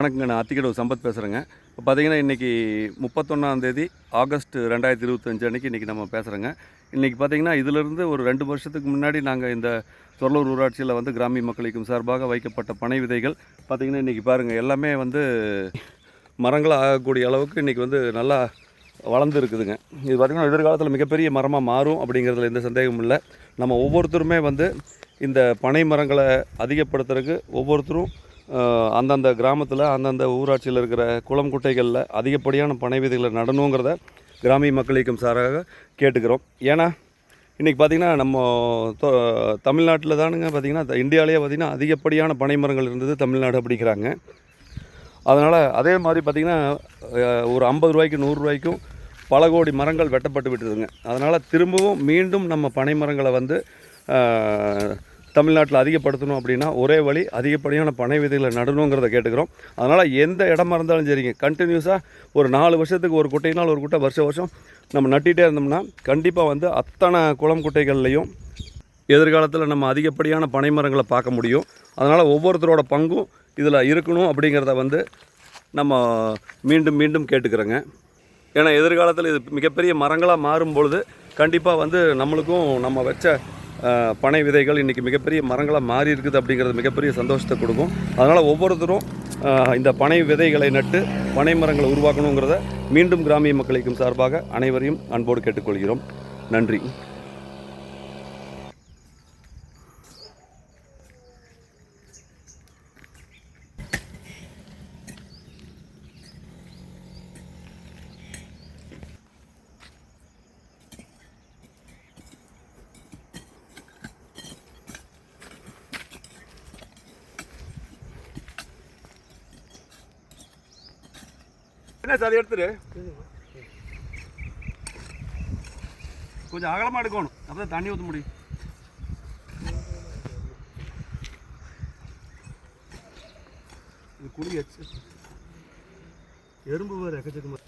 வணக்கங்க. நான் அத்திக்கடவு சம்பத் பேசுகிறேங்க. இப்போ பார்த்தீங்கன்னா, இன்றைக்கி 31ஆம் தேதி ஆகஸ்ட் 2025 அன்றைக்கி இன்றைக்கி நம்ம பேசுகிறோங்க. இன்றைக்கி பார்த்தீங்கன்னா, இதிலிருந்து ஒரு 2 வருஷத்துக்கு முன்னாடி நாங்கள் இந்த சொர்லூர் ஊராட்சியில் வந்து கிராமிய மக்களுக்கும் சார்பாக வைக்கப்பட்ட பனை விதைகள் பார்த்திங்கன்னா, இன்றைக்கி பாருங்கள் எல்லாமே வந்து மரங்களாக ஆகக்கூடிய அளவுக்கு இன்றைக்கி வந்து நல்லா வளர்ந்து இருக்குதுங்க. இது பார்த்திங்கன்னா, எதிர்காலத்தில் மிகப்பெரிய மரமாக மாறும் அப்படிங்கிறதுல எந்த சந்தேகமும் இல்லை. நம்ம ஒவ்வொருத்தருமே வந்து இந்த பனை மரங்களை அதிகப்படுத்துறதுக்கு ஒவ்வொருத்தரும் அந்தந்த கிராமத்தில் அந்தந்த ஊராட்சியில் இருக்கிற குளம் குட்டைகளில் அதிகப்படியான பனை விதைகளை நடணுங்கிறத கிராமிய மக்கள் இயக்கம் சாராக கேட்டுக்கிறோம். ஏன்னா இன்றைக்கி பார்த்திங்கன்னா நம்ம தமிழ்நாட்டில் தானுங்க பார்த்திங்கன்னா இந்தியாவிலேயே பார்த்திங்கன்னா அதிகப்படியான பனை மரங்கள் இருந்தது தமிழ்நாடு அப்படிங்கிறாங்க. அதனால் அதே மாதிரி பார்த்திங்கன்னா ஒரு 50 ரூபாய்க்கு 100 ரூபாய்க்கும் பல கோடி மரங்கள் வெட்டப்பட்டு விட்டுதுங்க. அதனால் திரும்பவும் மீண்டும் நம்ம பனை மரங்களை வந்து தமிழ்நாட்டில் அதிகப்படுத்தணும் அப்படின்னா ஒரே வழி அதிகப்படியான பனை விதைகளை நடணுங்கிறத கேட்டுக்கிறோம். அதனால் எந்த இடமா இருந்தாலும் சரிங்க, கண்டினியூஸாக ஒரு 4 வருஷத்துக்கு ஒரு குட்டையினால் ஒரு குட்டை வருஷம் நம்ம நட்டிகிட்டே இருந்தோம்னா கண்டிப்பாக வந்து அத்தனை குளம் குட்டைகள்லையும் எதிர்காலத்தில் நம்ம அதிகப்படியான பனை மரங்களை பார்க்க முடியும். அதனால் ஒவ்வொருத்தரோட பங்கும் இதில் இருக்கணும் அப்படிங்கிறத வந்து நம்ம மீண்டும் மீண்டும் கேட்டுக்கிறோங்க. ஏன்னா எதிர்காலத்தில் இது மிகப்பெரிய மரங்களாக மாறும் பொழுது கண்டிப்பாக வந்து நம்மளுக்கும் நம்ம வச்ச பனை விதைகள் இன்றைக்கி மிகப்பெரிய மரங்களாக மாறி இருக்குது அப்படிங்கிறது மிகப்பெரிய சந்தோஷத்தை கொடுக்கும். அதனால் ஒவ்வொருத்தரும் இந்த பனை விதைகளை நட்டு பனை மரங்களை உருவாக்கணுங்கிறத மீண்டும் கிராமிய மக்களுக்கும் சார்பாக அனைவரையும் அன்போடு கேட்டுக்கொள்கிறோம். நன்றி. என்ன சார் எடுத்துரு, கொஞ்சம் அகலமாக எடுக்கணும், அப்போ தான் தண்ணி ஊற்ற முடியும். இது குழி எறும்பு வேறு எக்கச்சக்கமாக.